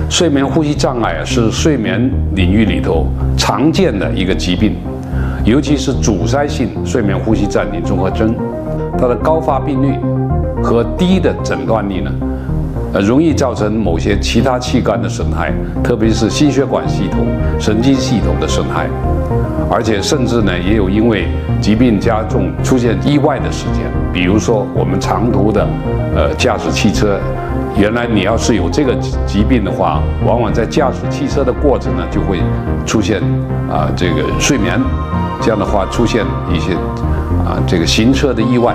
睡眠呼吸障碍是睡眠领域里头常见的一个疾病，尤其是阻塞性睡眠呼吸暂停综合征，它的高发病率和低的诊断率呢，容易造成某些其他器官的损害，特别是心血管系统、神经系统的损害，而且甚至呢也有因为疾病加重出现意外的事件，比如说我们长途的驾驶汽车。原来你要是有这个疾病的话，往往在驾驶汽车的过程呢，就会出现这个睡眠，这样的话出现一些这个行车的意外。